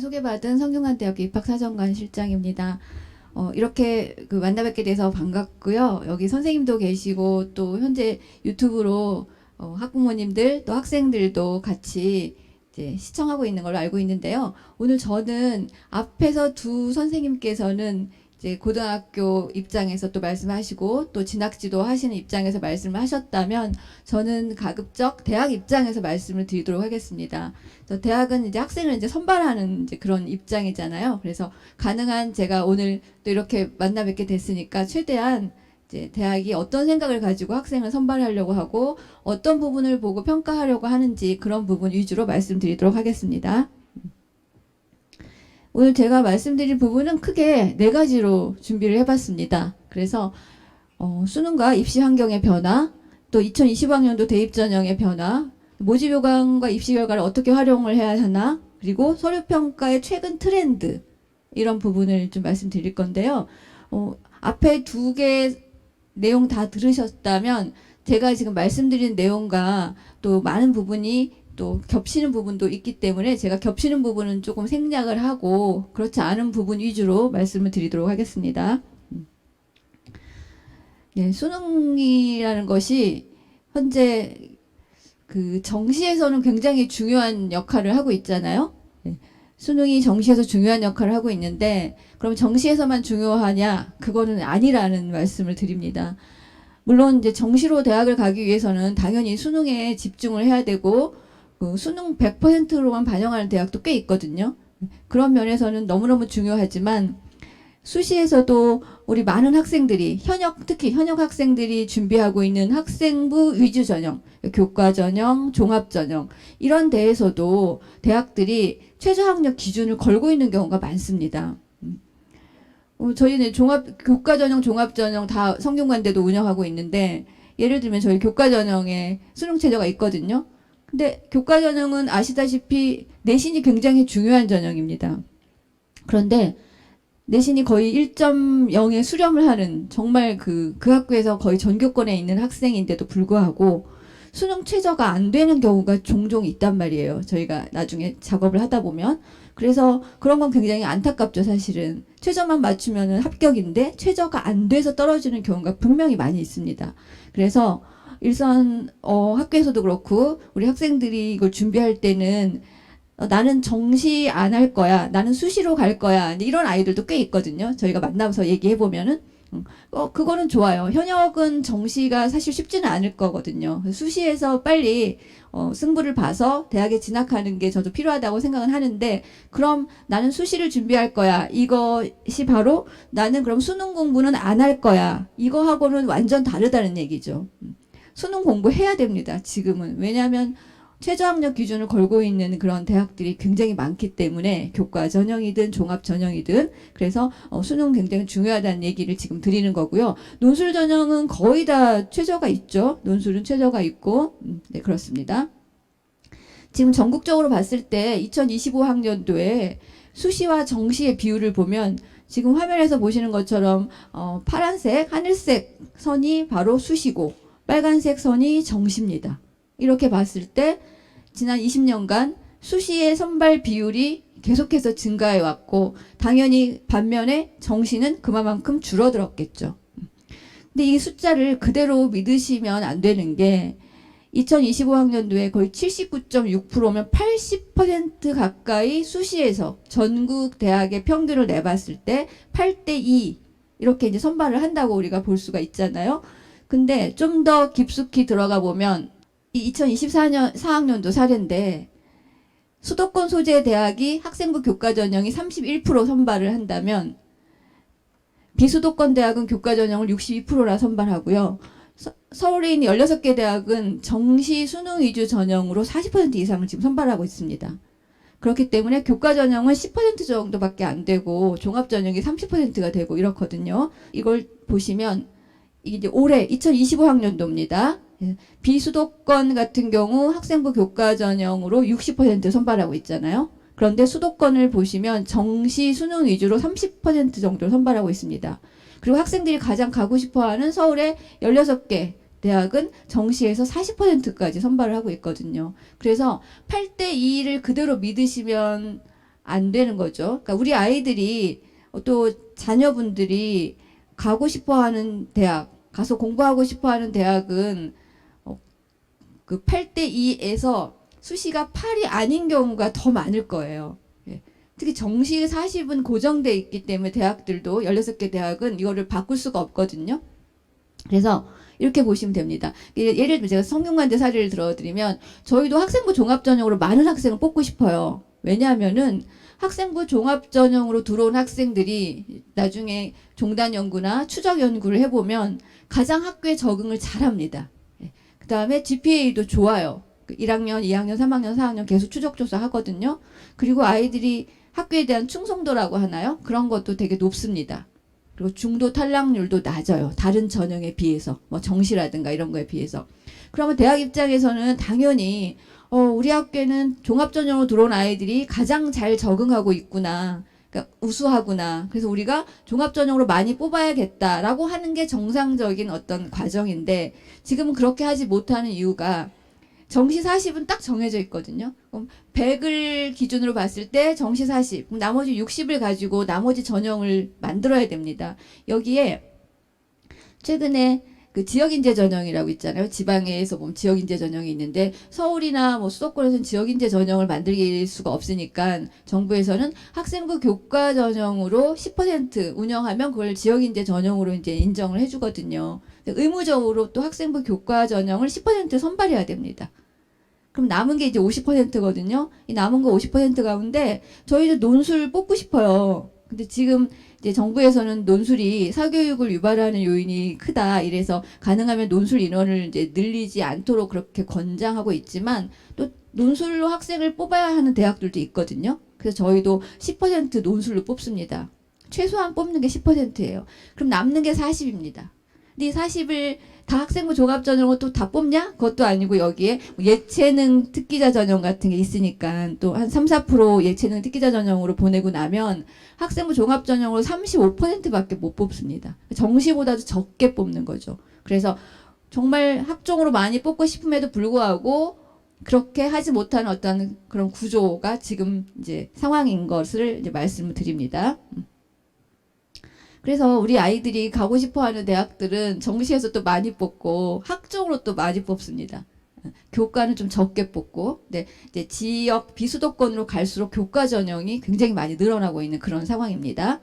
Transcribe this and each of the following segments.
소개받은 성균관대학교 입학사정관 실장입니다. 이렇게 만나 뵙게 돼서 반갑고요. 여기 선생님도 계시고 또 현재 유튜브로 학부모님들 또 학생들도 같이 이제 시청하고 있는 걸로 알고 있는데요. 오늘 저는 앞에서 두 선생님께서는 이제 고등학교 입장에서 또 말씀하시고 또 진학지도 하시는 입장에서 말씀을 하셨다면 저는 가급적 대학 입장에서 말씀을 드리도록 하겠습니다. 대학은 이제 학생을 이제 선발하는 이제 그런 입장이잖아요. 그래서 가능한 제가 오늘 또 이렇게 만나 뵙게 됐으니까 최대한 이제 대학이 어떤 생각을 가지고 학생을 선발하려고 하고 어떤 부분을 보고 평가하려고 하는지 그런 부분 위주로 말씀드리도록 하겠습니다. 오늘 제가 말씀드릴 부분은 크게 네 가지로 준비를 해봤습니다. 그래서 수능과 입시 환경의 변화, 또 2025학년도 대입 전형의 변화, 모집 요강과 입시 결과를 어떻게 활용을 해야 하나, 그리고 서류 평가의 최근 트렌드 이런 부분을 좀 말씀드릴 건데요. 앞에 두 개 내용 다 들으셨다면 제가 지금 말씀드린 내용과 또 많은 부분이 또 겹치는 부분도 있기 때문에 제가 겹치는 부분은 조금 생략을 하고 그렇지 않은 부분 위주로 말씀을 드리도록 하겠습니다. 네, 수능이라는 것이 현재 그 정시에서는 굉장히 중요한 역할을 하고 있잖아요. 네, 수능이 정시에서 중요한 역할을 하고 있는데 그럼 정시에서만 중요하냐? 그거는 아니라는 말씀을 드립니다. 물론 이제 정시로 대학을 가기 위해서는 당연히 수능에 집중을 해야 되고 수능 100%로만 반영하는 대학도 꽤 있거든요. 그런 면에서는 너무너무 중요하지만 수시에서도 우리 많은 학생들이 특히 현역 학생들이 준비하고 있는 학생부 위주 전형, 교과 전형, 종합 전형 이런 데에서도 대학들이 최저학력 기준을 걸고 있는 경우가 많습니다. 저희는 교과 전형, 종합 전형 다 성균관대도 운영하고 있는데 예를 들면 저희 교과 전형에 수능 최저가 있거든요. 근데 교과 전형은 아시다시피 내신이 굉장히 중요한 전형입니다. 그런데 내신이 거의 1.0에 수렴을 하는 정말 그 학교에서 거의 전교권에 있는 학생인데도 불구하고 수능 최저가 안 되는 경우가 종종 있단 말이에요. 저희가 나중에 작업을 하다 보면. 그래서 그런 건 굉장히 안타깝죠, 사실은. 최저만 맞추면 합격인데 최저가 안 돼서 떨어지는 경우가 분명히 많이 있습니다. 그래서 일선 학교에서도 그렇고 우리 학생들이 이걸 준비할 때는 나는 정시 안 할 거야, 나는 수시로 갈 거야, 이런 아이들도 꽤 있거든요. 저희가 만나서 얘기해 보면은 그거는 좋아요. 현역은 정시가 사실 쉽지는 않을 거거든요. 수시에서 빨리 승부를 봐서 대학에 진학하는 게 저도 필요하다고 생각은 하는데, 그럼 나는 수시를 준비할 거야, 이것이 바로 나는 그럼 수능 공부는 안 할 거야, 이거하고는 완전 다르다는 얘기죠. 수능 공부해야 됩니다, 지금은. 왜냐하면 최저학력 기준을 걸고 있는 그런 대학들이 굉장히 많기 때문에 교과 전형이든 종합 전형이든. 그래서 수능 굉장히 중요하다는 얘기를 지금 드리는 거고요. 논술 전형은 거의 다 최저가 있죠. 논술은 최저가 있고 네, 그렇습니다. 지금 전국적으로 봤을 때 2025학년도에 수시와 정시의 비율을 보면 지금 화면에서 보시는 것처럼 파란색, 하늘색 선이 바로 수시고 빨간색 선이 정시입니다. 이렇게 봤을 때 지난 20년간 수시의 선발 비율이 계속해서 증가해 왔고 당연히 반면에 정시는 그만큼 줄어들었겠죠. 근데 이 숫자를 그대로 믿으시면 안 되는 게 2025학년도에 거의 79.6%면 80% 가까이 수시에서 전국 대학의 평균을 내봤을 때 8대2 이렇게 이제 선발을 한다고 우리가 볼 수가 있잖아요. 근데 좀 더 깊숙이 들어가 보면 이 2024학년도 사례인데 수도권 소재 대학이 학생부 교과 전형이 31% 선발을 한다면 비수도권 대학은 교과 전형을 62%나 선발하고요. 서울에 있는 16개 대학은 정시 수능 위주 전형으로 40% 이상을 지금 선발하고 있습니다. 그렇기 때문에 교과 전형은 10% 정도밖에 안 되고 종합 전형이 30%가 되고 이렇거든요. 이걸 보시면 이게 이제 올해 2025학년도입니다. 비수도권 같은 경우 학생부 교과 전형으로 60% 선발하고 있잖아요. 그런데 수도권을 보시면 정시 수능 위주로 30% 정도를 선발하고 있습니다. 그리고 학생들이 가장 가고 싶어하는 서울의 16개 대학은 정시에서 40%까지 선발을 하고 있거든요. 그래서 8대2를 그대로 믿으시면 안 되는 거죠. 그러니까 우리 아이들이 또 자녀분들이 가고 싶어 하는 대학, 가서 공부하고 싶어 하는 대학은 그 8대 2에서 수시가 8이 아닌 경우가 더 많을 거예요. 예. 특히 정시 40은 고정돼 있기 때문에 대학들도 16개 대학은 이거를 바꿀 수가 없거든요. 그래서 이렇게 보시면 됩니다. 예를 들면 제가 성균관대 사례를 들어드리면 저희도 학생부 종합전형으로 많은 학생을 뽑고 싶어요. 왜냐하면은 학생부 종합전형으로 들어온 학생들이 나중에 종단 연구나 추적 연구를 해보면 가장 학교에 적응을 잘합니다. 그 다음에 GPA도 좋아요. 1학년, 2학년, 3학년, 4학년 계속 추적조사 하거든요. 그리고 아이들이 학교에 대한 충성도라고 하나요? 그런 것도 되게 높습니다. 그리고 중도 탈락률도 낮아요. 다른 전형에 비해서. 뭐 정시라든가 이런 거에 비해서. 그러면 대학 입장에서는 당연히 우리 학교에는 종합전형으로 들어온 아이들이 가장 잘 적응하고 있구나. 그러니까 우수하구나. 그래서 우리가 종합전형으로 많이 뽑아야겠다라고 하는 게 정상적인 어떤 과정인데 지금은 그렇게 하지 못하는 이유가 정시 40은 딱 정해져 있거든요. 그럼 100을 기준으로 봤을 때 정시 40, 그럼 나머지 60을 가지고 나머지 전형을 만들어야 됩니다. 여기에 최근에 그 지역인재 전형이라고 있잖아요. 지방에서 보면 지역인재 전형이 있는데 서울이나 뭐 수도권에서는 지역인재 전형을 만들 수가 없으니까 정부에서는 학생부 교과 전형으로 10% 운영하면 그걸 지역인재 전형으로 이제 인정을 해주거든요. 의무적으로 또 학생부 교과 전형을 10% 선발해야 됩니다. 그럼 남은 게 이제 50%거든요. 이 남은 거 50% 가운데 저희도 논술 뽑고 싶어요. 근데 지금 이제 정부에서는 논술이 사교육을 유발하는 요인이 크다. 이래서 가능하면 논술 인원을 이제 늘리지 않도록 그렇게 권장하고 있지만 또 논술로 학생을 뽑아야 하는 대학들도 있거든요. 그래서 저희도 10% 논술로 뽑습니다. 최소한 뽑는 게 10%예요. 그럼 남는 게 40입니다. 근데 이 40을 다 학생부 종합전형으로 또 다 뽑냐? 그것도 아니고 여기에 예체능 특기자 전형 같은 게 있으니까 또 한 3, 4% 예체능 특기자 전형으로 보내고 나면 학생부 종합전형으로 35%밖에 못 뽑습니다. 정시보다도 적게 뽑는 거죠. 그래서 정말 학종으로 많이 뽑고 싶음에도 불구하고 그렇게 하지 못하는 어떤 그런 구조가 지금 이제 상황인 것을 이제 말씀을 드립니다. 그래서 우리 아이들이 가고 싶어하는 대학들은 정시에서 또 많이 뽑고 학종으로 또 많이 뽑습니다. 교과는 좀 적게 뽑고, 네, 이제 지역 비수도권으로 갈수록 교과 전형이 굉장히 많이 늘어나고 있는 그런 상황입니다.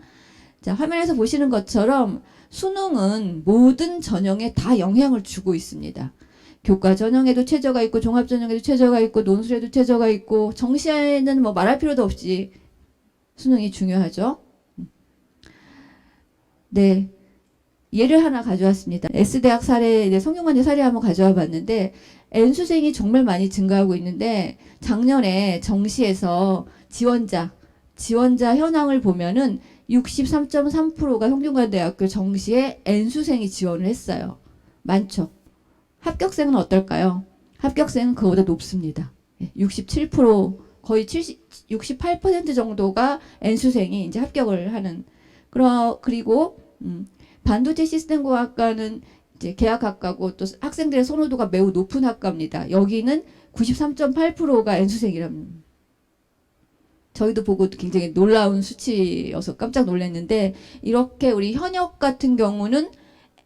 자, 화면에서 보시는 것처럼 수능은 모든 전형에 다 영향을 주고 있습니다. 교과 전형에도 최저가 있고, 종합 전형에도 최저가 있고, 논술에도 최저가 있고, 정시에는 뭐 말할 필요도 없이 수능이 중요하죠. 네. 예를 하나 가져왔습니다. S대학 사례, 이제 성균관대 사례 한번 가져와 봤는데, N수생이 정말 많이 증가하고 있는데, 작년에 정시에서 지원자 현황을 보면은 63.3%가 성균관대학교 정시에 N수생이 지원을 했어요. 많죠. 합격생은 어떨까요? 합격생은 그거보다 높습니다. 67%, 거의 68% 정도가 N수생이 이제 합격을 하는, 그리고 반도체 시스템공학과는 이제 계약학과고 또 학생들의 선호도가 매우 높은 학과입니다. 여기는 93.8%가 N수생이랍니다. 저희도 보고 굉장히 놀라운 수치여서 깜짝 놀랐는데 이렇게 우리 현역 같은 경우는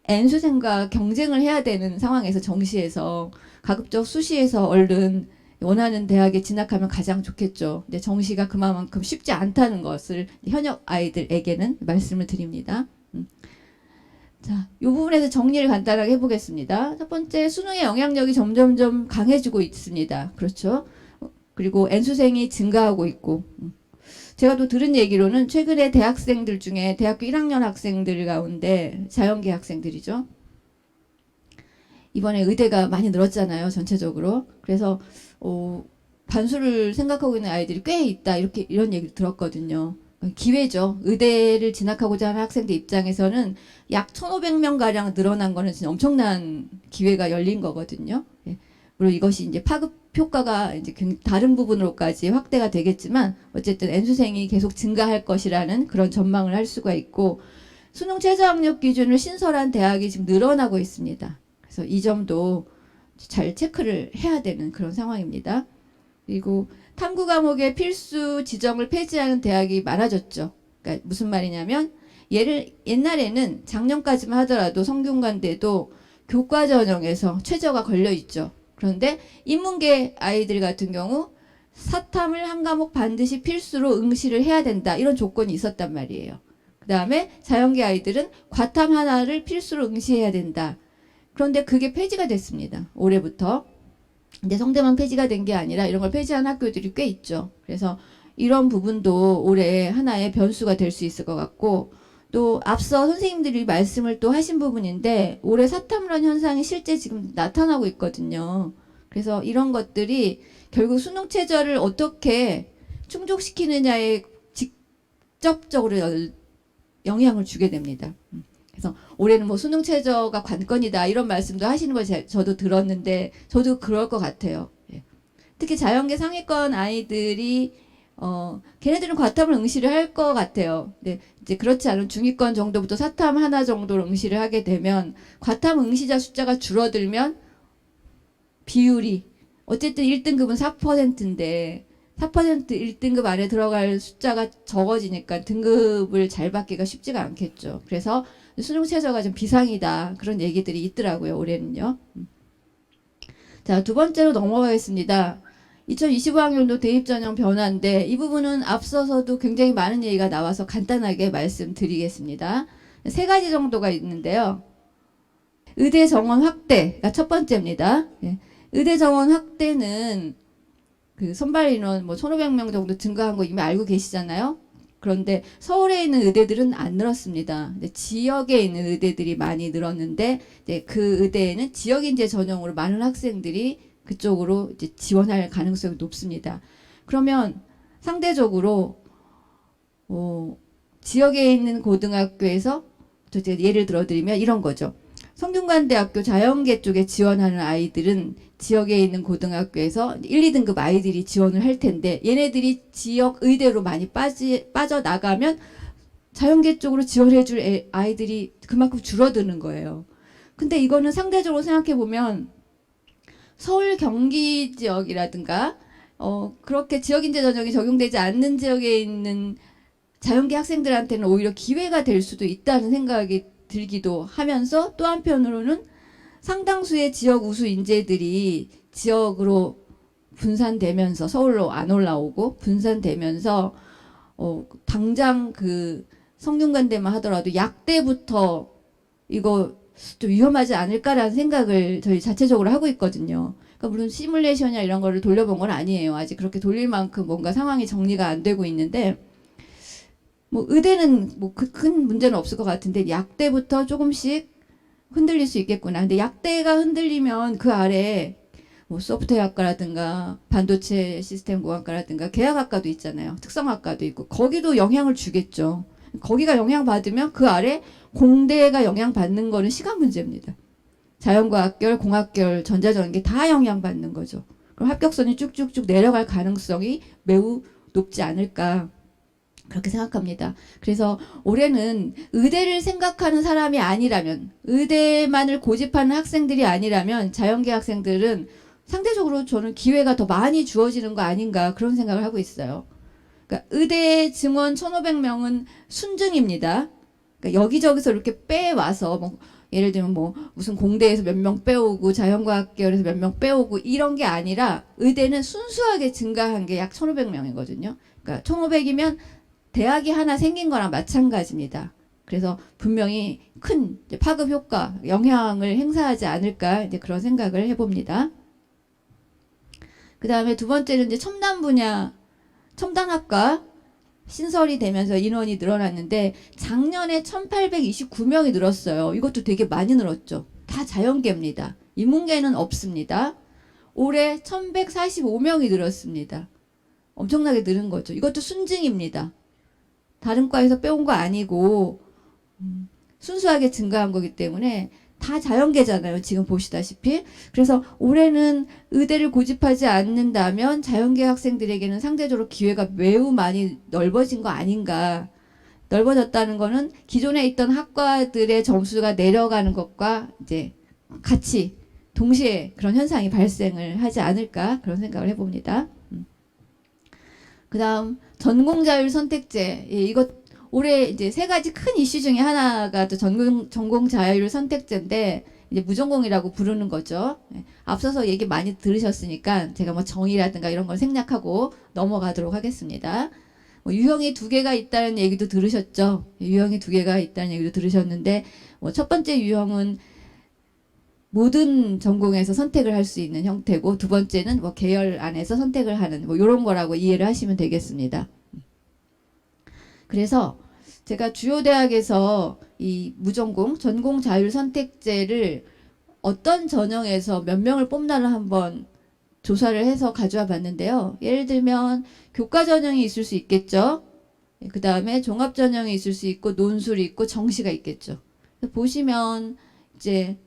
N수생과 경쟁을 해야 되는 상황에서 정시에서 가급적 수시에서 얼른 원하는 대학에 진학하면 가장 좋겠죠. 근데 정시가 그만큼 쉽지 않다는 것을 현역 아이들에게는 말씀을 드립니다. 자, 이 부분에서 정리를 간단하게 해보겠습니다. 첫 번째, 수능의 영향력이 점점점 강해지고 있습니다. 그렇죠? 그리고 N수생이 증가하고 있고, 제가 또 들은 얘기로는 최근에 대학생들 중에 대학교 1학년 학생들 가운데 자연계 학생들이죠. 이번에 의대가 많이 늘었잖아요, 전체적으로. 그래서 반수를 생각하고 있는 아이들이 꽤 있다, 이런 얘기를 들었거든요. 기회죠. 의대를 진학하고자 하는 학생들 입장에서는 약 1,500명 가량 늘어난 거는 진짜 엄청난 기회가 열린 거거든요. 예. 물론 이것이 이제 파급 효과가 이제 다른 부분으로까지 확대가 되겠지만 어쨌든 N수생이 계속 증가할 것이라는 그런 전망을 할 수가 있고 수능 최저학력 기준을 신설한 대학이 지금 늘어나고 있습니다. 그래서 이 점도 잘 체크를 해야 되는 그런 상황입니다. 그리고 탐구 과목의 필수 지정을 폐지하는 대학이 많아졌죠. 그러니까 무슨 말이냐면 옛날에는 작년까지만 하더라도 성균관대도 교과 전형에서 최저가 걸려 있죠. 그런데 인문계 아이들 같은 경우 사탐을 한 과목 반드시 필수로 응시를 해야 된다. 이런 조건이 있었단 말이에요. 그 다음에 자연계 아이들은 과탐 하나를 필수로 응시해야 된다. 그런데 그게 폐지가 됐습니다. 올해부터. 근데 성대만 폐지가 된 게 아니라 이런 걸 폐지한 학교들이 꽤 있죠. 그래서 이런 부분도 올해 하나의 변수가 될 수 있을 것 같고, 또 앞서 선생님들이 말씀을 또 하신 부분인데 올해 사탐론 현상이 실제 지금 나타나고 있거든요. 그래서 이런 것들이 결국 수능 최저를 어떻게 충족시키느냐에 직접적으로 영향을 주게 됩니다. 그래서 올해는 뭐 수능 최저가 관건이다 이런 말씀도 하시는 걸 저도 들었는데 저도 그럴 것 같아요. 예. 특히 자연계 상위권 아이들이 걔네들은 과탐을 응시를 할 것 같아요. 네, 이제 그렇지 않은 중위권 정도부터 사탐 하나 정도로 응시를 하게 되면 과탐 응시자 숫자가 줄어들면 비율이 어쨌든 1등급은 4%인데 4% 1등급 안에 들어갈 숫자가 적어지니까 등급을 잘 받기가 쉽지가 않겠죠. 그래서 수능 최저가 좀 비상이다. 그런 얘기들이 있더라고요. 올해는요. 자, 두 번째로 넘어가겠습니다. 2025학년도 대입전형 변화인데 이 부분은 앞서서도 굉장히 많은 얘기가 나와서 간단하게 말씀드리겠습니다. 세 가지 정도가 있는데요. 의대 정원 확대가 첫 번째입니다. 예. 의대 정원 확대는 그 선발 인원 뭐 1,500명 정도 증가한 거 이미 알고 계시잖아요. 그런데 서울에 있는 의대들은 안 늘었습니다. 지역에 있는 의대들이 많이 늘었는데 이제 그 의대에는 지역인재 전형으로 많은 학생들이 그쪽으로 이제 지원할 가능성이 높습니다. 그러면 상대적으로 지역에 있는 고등학교에서 예를 들어드리면 이런 거죠. 성균관대학교 자연계 쪽에 지원하는 아이들은 지역에 있는 고등학교에서 1, 2등급 아이들이 지원을 할 텐데 얘네들이 지역 의대로 많이 빠져나가면 자연계 쪽으로 지원해줄 아이들이 그만큼 줄어드는 거예요. 근데 이거는 상대적으로 생각해보면 서울 경기 지역이라든가 그렇게 지역인재 전형이 적용되지 않는 지역에 있는 자연계 학생들한테는 오히려 기회가 될 수도 있다는 생각이 들기도 하면서 또 한편으로는 상당수의 지역 우수 인재들이 지역으로 분산되면서 서울로 안 올라오고 분산되면서 당장 그 성균관대만 하더라도 약대부터 이거 좀 위험하지 않을까라는 생각을 저희 자체적으로 하고 있거든요. 그러니까 물론 시뮬레이션이나 이런 거를 돌려본 건 아니에요. 아직 그렇게 돌릴 만큼 뭔가 상황이 정리가 안 되고 있는데 뭐 의대는 뭐 큰 문제는 없을 것 같은데 약대부터 조금씩 흔들릴 수 있겠구나. 근데 약대가 흔들리면 그 아래 뭐 소프트웨어학과라든가 반도체 시스템 공학과라든가 계약학과도 있잖아요. 특성학과도 있고 거기도 영향을 주겠죠. 거기가 영향받으면 그 아래 공대가 영향받는 거는 시간 문제입니다. 자연과학계열, 공학계열, 전자전계 다 영향받는 거죠. 그럼 합격선이 쭉쭉쭉 내려갈 가능성이 매우 높지 않을까 그렇게 생각합니다. 그래서 올해는 의대를 생각하는 사람이 아니라면 의대만을 고집하는 학생들이 아니라면 자연계 학생들은 상대적으로 저는 기회가 더 많이 주어지는 거 아닌가 그런 생각을 하고 있어요. 그러니까 의대 증원 1,500명은 순증입니다. 그러니까 여기저기서 이렇게 빼와서 뭐 예를 들면 뭐 무슨 공대에서 몇 명 빼오고 자연과학 계열에서 몇 명 빼오고 이런 게 아니라 의대는 순수하게 증가한 게 약 1,500명이거든요. 그러니까 1,500이면 대학이 하나 생긴 거랑 마찬가지입니다. 그래서 분명히 큰 파급 효과, 영향을 행사하지 않을까 이제 그런 생각을 해봅니다. 그 다음에 두 번째는 이제 첨단 분야, 첨단학과 신설이 되면서 인원이 늘어났는데 작년에 1,829명이 늘었어요. 이것도 되게 많이 늘었죠. 다 자연계입니다. 인문계는 없습니다. 올해 1,145명이 늘었습니다. 엄청나게 늘은 거죠. 이것도 순증입니다. 다른 과에서 빼온 거 아니고 순수하게 증가한 거기 때문에 다 자연계잖아요. 지금 보시다시피. 그래서 올해는 의대를 고집하지 않는다면 자연계 학생들에게는 상대적으로 기회가 매우 많이 넓어진 거 아닌가. 넓어졌다는 거는 기존에 있던 학과들의 점수가 내려가는 것과 이제 같이 동시에 그런 현상이 발생을 하지 않을까 그런 생각을 해봅니다. 그다음 전공자율 선택제. 예, 이거 올해 이제 세 가지 큰 이슈 중에 하나가 또 전공자율 선택제인데 이제 무전공이라고 부르는 거죠. 예, 앞서서 얘기 많이 들으셨으니까 제가 뭐 정의라든가 이런 걸 생략하고 넘어가도록 하겠습니다. 뭐 유형이 두 개가 있다는 얘기도 들으셨죠. 예, 유형이 두 개가 있다는 얘기도 들으셨는데 뭐 첫 번째 유형은 모든 전공에서 선택을 할 수 있는 형태고 두 번째는 뭐 계열 안에서 선택을 하는 뭐 이런 거라고 이해를 하시면 되겠습니다. 그래서 제가 주요 대학에서 이 무전공 전공 자율 선택제를 어떤 전형에서 몇 명을 뽑나를 한번 조사를 해서 가져와 봤는데요. 예를 들면 교과 전형이 있을 수 있겠죠. 그 다음에 종합 전형이 있을 수 있고 논술이 있고 정시가 있겠죠. 보시면 이제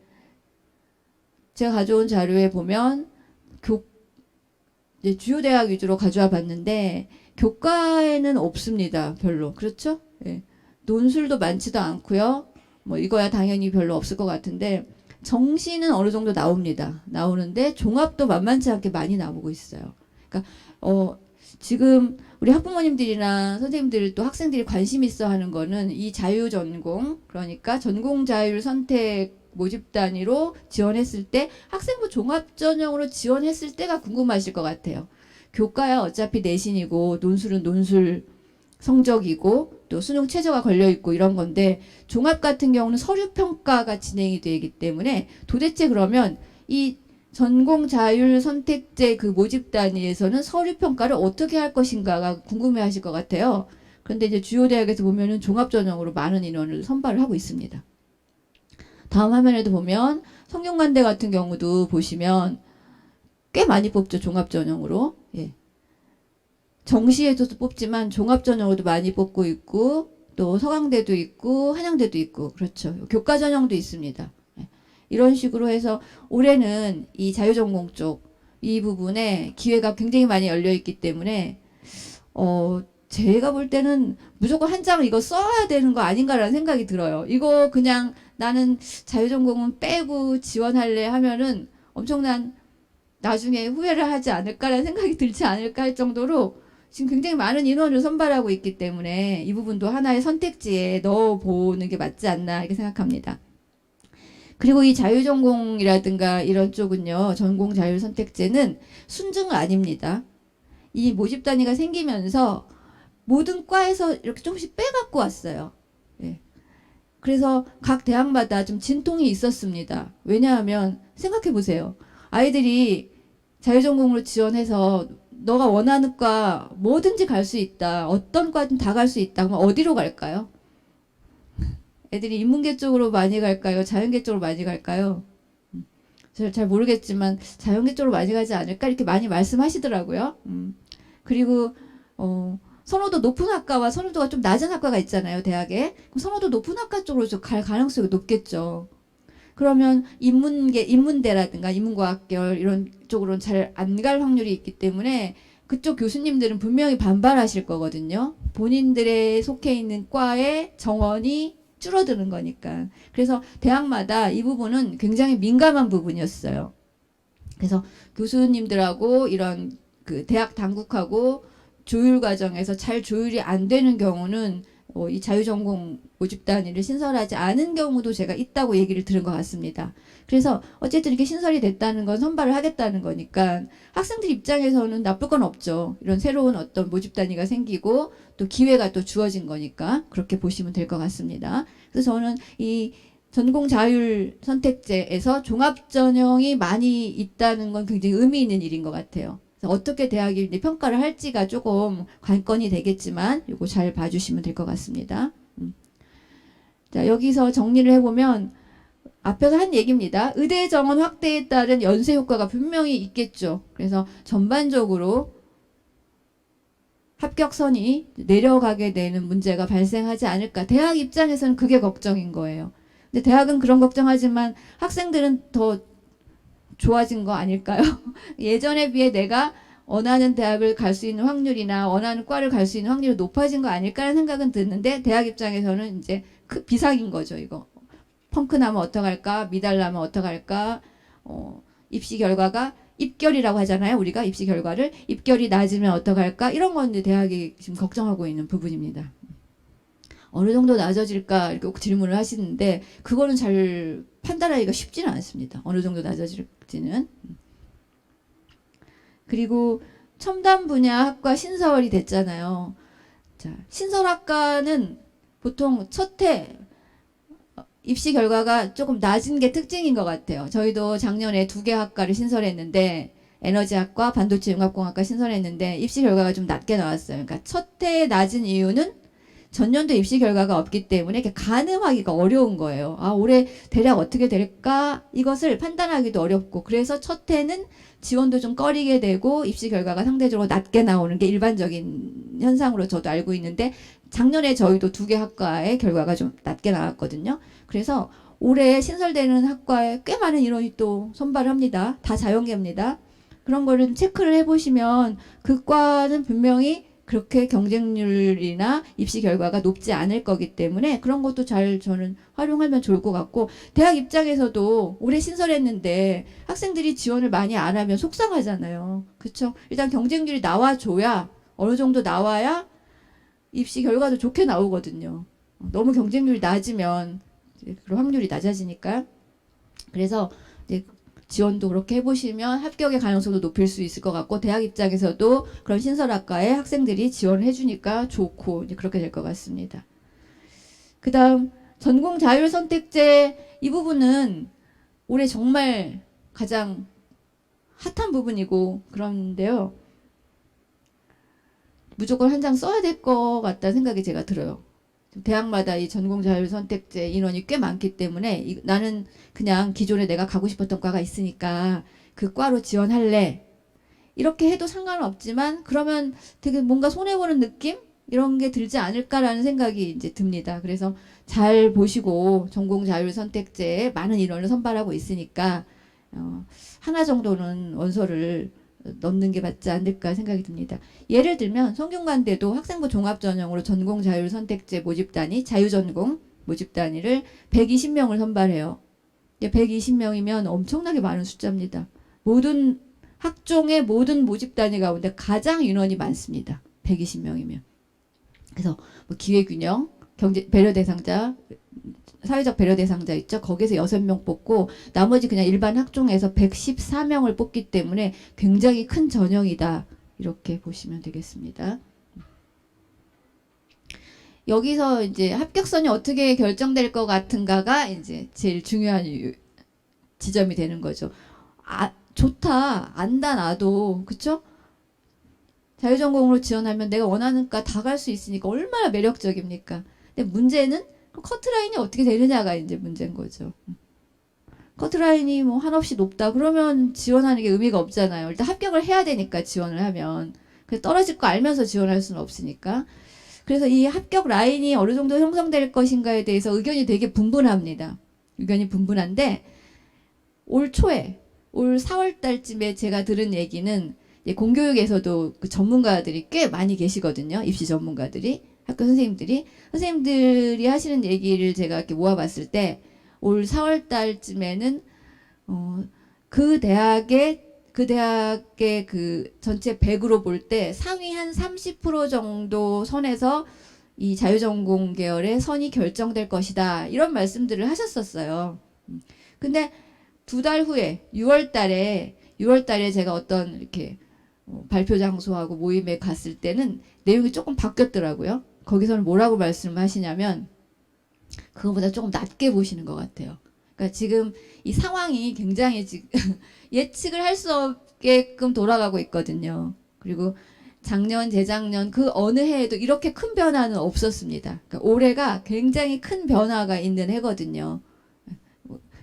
제가 가져온 자료에 보면 이제 주요 대학 위주로 가져와 봤는데 교과에는 없습니다. 별로. 그렇죠? 예. 논술도 많지도 않고요. 뭐 이거야 당연히 별로 없을 것 같은데 정시는 어느 정도 나옵니다. 나오는데 종합도 만만치 않게 많이 나오고 있어요. 그러니까 지금 우리 학부모님들이나 선생님들 또 학생들이 관심 있어 하는 거는 이 자유전공, 그러니까 전공 자율 선택 모집 단위로 지원했을 때 학생부 종합전형으로 지원했을 때가 궁금하실 것 같아요. 교과야 어차피 내신이고 논술은 논술 성적이고 또 수능 최저가 걸려 있고 이런 건데 종합 같은 경우는 서류 평가가 진행이 되기 때문에 도대체 그러면 이 전공 자율 선택제 그 모집 단위에서는 서류 평가를 어떻게 할 것인가가 궁금해 하실 것 같아요. 그런데 이제 주요 대학에서 보면은 종합 전형으로 많은 인원을 선발을 하고 있습니다. 다음 화면에도 보면 성균관대 같은 경우도 보시면 꽤 많이 뽑죠. 종합 전형으로. 예. 정시에서도 뽑지만 종합 전형으로도 많이 뽑고 있고 또 서강대도 있고 한양대도 있고 그렇죠. 교과 전형도 있습니다. 예. 이런 식으로 해서 올해는 이 자유전공 쪽 이 부분에 기회가 굉장히 많이 열려 있기 때문에 제가 볼 때는 무조건 한 장을 이거 써야 되는 거 아닌가라는 생각이 들어요. 이거 그냥 나는 자유전공은 빼고 지원할래 하면은 엄청난 나중에 후회를 하지 않을까라는 생각이 들지 않을까 할 정도로 지금 굉장히 많은 인원을 선발하고 있기 때문에 이 부분도 하나의 선택지에 넣어보는 게 맞지 않나 이렇게 생각합니다. 그리고 이 자유전공이라든가 이런 쪽은요. 전공 자율 선택제는 순증 아닙니다. 이 모집 단위가 생기면서 모든 과에서 이렇게 조금씩 빼갖고 왔어요. 예. 그래서 각 대학마다 좀 진통이 있었습니다. 왜냐하면 생각해 보세요. 아이들이 자유전공으로 지원해서 너가 원하는 과 뭐든지 갈 수 있다. 어떤 과든 다 갈 수 있다. 그럼 어디로 갈까요? 애들이 인문계 쪽으로 많이 갈까요? 자연계 쪽으로 많이 갈까요? 잘 모르겠지만 자연계 쪽으로 많이 가지 않을까 이렇게 많이 말씀하시더라고요. 그리고 선호도 높은 학과와 선호도가 좀 낮은 학과가 있잖아요, 대학에. 그럼 선호도 높은 학과 쪽으로 좀 갈 가능성이 높겠죠. 그러면 인문대라든가 인문과학계열 이런 쪽으로는 잘 안 갈 확률이 있기 때문에 그쪽 교수님들은 분명히 반발하실 거거든요. 본인들의 속해 있는 과의 정원이 줄어드는 거니까. 그래서 대학마다 이 부분은 굉장히 민감한 부분이었어요. 그래서 교수님들하고 이런 그 대학 당국하고 조율 과정에서 잘 조율이 안 되는 경우는 이 자유전공 모집 단위를 신설하지 않은 경우도 제가 있다고 얘기를 들은 것 같습니다. 그래서 어쨌든 이렇게 신설이 됐다는 건 선발을 하겠다는 거니까 학생들 입장에서는 나쁠 건 없죠. 이런 새로운 어떤 모집 단위가 생기고 또 기회가 또 주어진 거니까 그렇게 보시면 될 것 같습니다. 그래서 저는 이 전공 자율 선택제에서 종합 전형이 많이 있다는 건 굉장히 의미 있는 일인 것 같아요. 어떻게 대학이 평가를 할지가 조금 관건이 되겠지만 이거 잘 봐주시면 될 것 같습니다. 자, 여기서 정리를 해보면 앞에서 한 얘기입니다. 의대 정원 확대에 따른 연쇄 효과가 분명히 있겠죠. 그래서 전반적으로 합격선이 내려가게 되는 문제가 발생하지 않을까. 대학 입장에서는 그게 걱정인 거예요. 근데 대학은 그런 걱정하지만 학생들은 더 좋아진 거 아닐까요? 예전에 비해 내가 원하는 대학을 갈 수 있는 확률이나 원하는 과를 갈 수 있는 확률이 높아진 거 아닐까라는 생각은 드는데 대학 입장에서는 이제 비상인 거죠, 이거. 펑크 나면 어떡할까? 미달 나면 어떡할까? 입시 결과가 입결이라고 하잖아요. 우리가 입시 결과를 입결이 낮으면 어떡할까? 이런 건 이제 대학이 지금 걱정하고 있는 부분입니다. 어느 정도 낮아질까 이렇게 꼭 질문을 하시는데 그거는 잘 판단하기가 쉽지는 않습니다. 어느 정도 낮아질지는. 그리고 첨단 분야 학과 신설이 됐잖아요. 자, 신설학과는 보통 첫해 입시 결과가 조금 낮은 게 특징인 것 같아요. 저희도 작년에 2개 학과를 신설했는데 에너지학과, 반도체융합공학과 신설했는데 입시 결과가 좀 낮게 나왔어요. 그러니까 첫 해에 낮은 이유는 전년도 입시 결과가 없기 때문에 이렇게 가늠하기가 어려운 거예요. 아, 올해 대략 어떻게 될까? 이것을 판단하기도 어렵고 그래서 첫 해는 지원도 좀 꺼리게 되고 입시 결과가 상대적으로 낮게 나오는 게 일반적인 현상으로 저도 알고 있는데 작년에 저희도 2개 학과의 결과가 좀 낮게 나왔거든요. 그래서 올해 신설되는 학과에 꽤 많은 인원이 또 선발을 합니다. 다 자연계입니다. 그런 거를 체크를 해보시면 그 과는 분명히 그렇게 경쟁률이나 입시 결과가 높지 않을 거기 때문에 그런 것도 잘 저는 활용하면 좋을 것 같고 대학 입장에서도 올해 신설했는데 학생들이 지원을 많이 안 하면 속상하잖아요. 그렇죠? 일단 경쟁률이 나와줘야 어느 정도 나와야 입시 결과도 좋게 나오거든요. 너무 경쟁률이 낮으면 그런 확률이 낮아지니까 그래서 이제 지원도 그렇게 해보시면 합격의 가능성도 높일 수 있을 것 같고 대학 입장에서도 그런 신설학과에 학생들이 지원을 해주니까 좋고 이제 그렇게 될 것 같습니다. 그 다음 전공 자율 선택제 이 부분은 올해 정말 가장 핫한 부분이고 그런데요. 무조건 한 장 써야 될 것 같다는 생각이 제가 들어요. 대학마다 이 전공 자율 선택제 인원이 꽤 많기 때문에 나는 그냥 기존에 내가 가고 싶었던 과가 있으니까 그 과로 지원할래. 이렇게 해도 상관은 없지만 그러면 되게 뭔가 손해보는 느낌? 이런 게 들지 않을까라는 생각이 이제 듭니다. 그래서 잘 보시고 전공 자율 선택제에 많은 인원을 선발하고 있으니까 하나 정도는 원서를 넣는 게 맞지 않을까 생각이 듭니다. 예를 들면 성균관대도 학생부 종합전형으로 전공 자율 선택제 모집단위, 자유전공 모집단위를 120명을 선발해요. 120명이면 엄청나게 많은 숫자입니다. 모든 학종의 모든 모집단위 가운데 가장 인원이 많습니다. 120명이면. 그래서 뭐 기회균형, 경제 배려 대상자, 사회적 배려 대상자 있죠. 거기서 6명 뽑고 나머지 그냥 일반 학종에서 114명을 뽑기 때문에 굉장히 큰 전형이다. 이렇게 보시면 되겠습니다. 여기서 이제 합격선이 어떻게 결정될 것 같은가가 이제 제일 중요한 지점이 되는 거죠. 아, 좋다. 안다 나도. 그쵸? 자유전공으로 지원하면 내가 원하는 과 다 갈 수 있으니까 얼마나 매력적입니까? 근데 문제는 커트라인이 어떻게 되느냐가 이제 문제인 거죠. 커트라인이 뭐 한없이 높다 그러면 지원하는 게 의미가 없잖아요. 일단 합격을 해야 되니까 지원을 하면. 그래서 떨어질 거 알면서 지원할 수는 없으니까. 그래서 이 합격 라인이 어느 정도 형성될 것인가에 대해서 의견이 되게 분분합니다. 의견이 분분한데 올 초에 올 4월 달쯤에 제가 들은 얘기는 공교육에서도 그 전문가들이 꽤 많이 계시거든요. 입시 전문가들이. 학교 선생님들이 하시는 얘기를 제가 이렇게 모아봤을 때 올 4월 달쯤에는 그 대학의 그 전체 100으로 볼 때 상위 한 30% 정도 선에서 이 자유전공 계열의 선이 결정될 것이다. 이런 말씀들을 하셨었어요. 근데 2달 후에 6월 달에 제가 어떤 이렇게 발표 장소하고 모임에 갔을 때는 내용이 조금 바뀌었더라고요. 거기서는 뭐라고 말씀하시냐면 그거보다 조금 낮게 보시는 것 같아요. 그러니까 지금 이 상황이 굉장히 지금 예측을 할 수 없게끔 돌아가고 있거든요. 그리고 작년, 재작년 그 어느 해에도 이렇게 큰 변화는 없었습니다. 그러니까 올해가 굉장히 큰 변화가 있는 해거든요.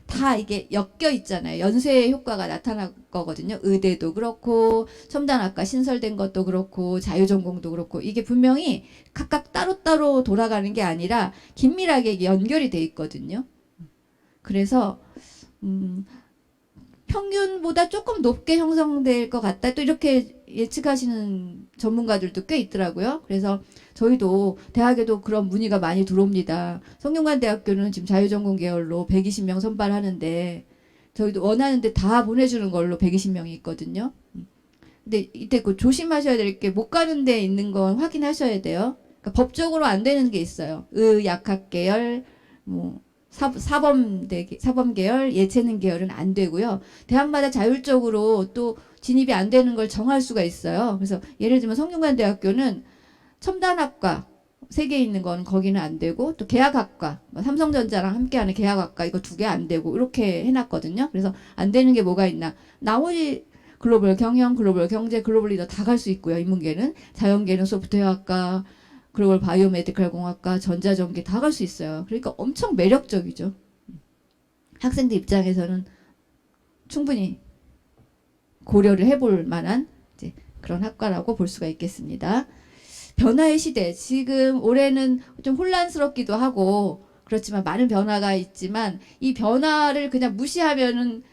다 이게 엮여 있잖아요. 연쇄 효과가 나타날 거거든요. 의대도 그렇고 첨단학과 신설된 것도 그렇고 자유전공도 그렇고 이게 분명히 각각 따로따로 돌아가는 게 아니라 긴밀하게 연결이 돼 있거든요. 그래서 평균보다 조금 높게 형성될 것 같다. 또 이렇게 예측하시는 전문가들도 꽤 있더라고요. 그래서 저희도 대학에도 그런 문의가 많이 들어옵니다. 성균관대학교는 지금 자유전공 계열로 120명 선발하는데 저희도 원하는데 다 보내주는 걸로 120명이 있거든요. 근데 이때 그 조심하셔야 될 게 못 가는 데 있는 건 확인하셔야 돼요. 그러니까 법적으로 안 되는 게 있어요. 의약학계열, 뭐 사범계열, 예체능 계열은 안 되고요. 대학마다 자율적으로 또 진입이 안 되는 걸 정할 수가 있어요. 그래서 예를 들면 성균관대학교는 첨단학과 3개 있는 건 거기는 안 되고, 또 계약학과, 삼성전자랑 함께하는 계약학과 이거 2개 안 되고 이렇게 해놨거든요. 그래서 안 되는 게 뭐가 있나? 나머지 글로벌 경영, 글로벌 경제, 글로벌 리더 다 갈 수 있고요. 인문계는 자연계는 소프트웨어학과, 글로벌 바이오메디컬 공학과, 전자전기 다 갈 수 있어요. 그러니까 엄청 매력적이죠. 학생들 입장에서는 충분히 고려를 해볼 만한 이제 그런 학과라고 볼 수가 있겠습니다. 변화의 시대. 지금 올해는 좀 혼란스럽기도 하고 그렇지만 많은 변화가 있지만 이 변화를 그냥 무시하면은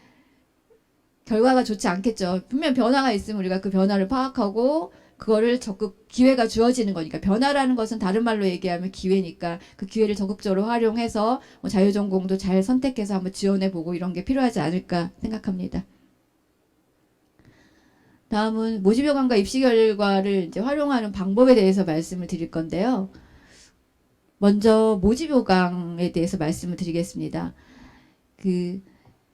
결과가 좋지 않겠죠. 분명 변화가 있으면 우리가 그 변화를 파악하고 그거를 적극 기회가 주어지는 거니까 변화라는 것은 다른 말로 얘기하면 기회니까 그 기회를 적극적으로 활용해서 뭐 자유전공도 잘 선택해서 한번 지원해보고 이런 게 필요하지 않을까 생각합니다. 다음은 모집요강과 입시 결과를 이제 활용하는 방법에 대해서 말씀을 드릴 건데요. 먼저 모집요강에 대해서 말씀을 드리겠습니다. 그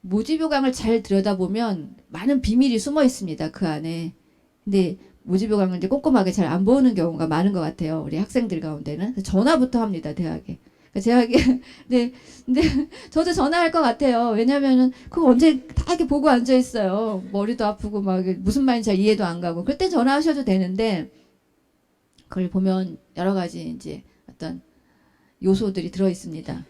모집요강을 잘 들여다보면 많은 비밀이 숨어 있습니다. 그 안에. 근데 모집요강을 이제 꼼꼼하게 잘 안 보는 경우가 많은 것 같아요. 우리 학생들 가운데는. 전화부터 합니다. 대학에. 대학에. 근데 저도 전화할 것 같아요. 왜냐면은 그거 언제 다 이렇게 보고 앉아 있어요. 머리도 아프고 막 무슨 말인지 잘 이해도 안 가고. 그때 전화하셔도 되는데 그걸 보면 여러 가지 이제 어떤 요소들이 들어 있습니다.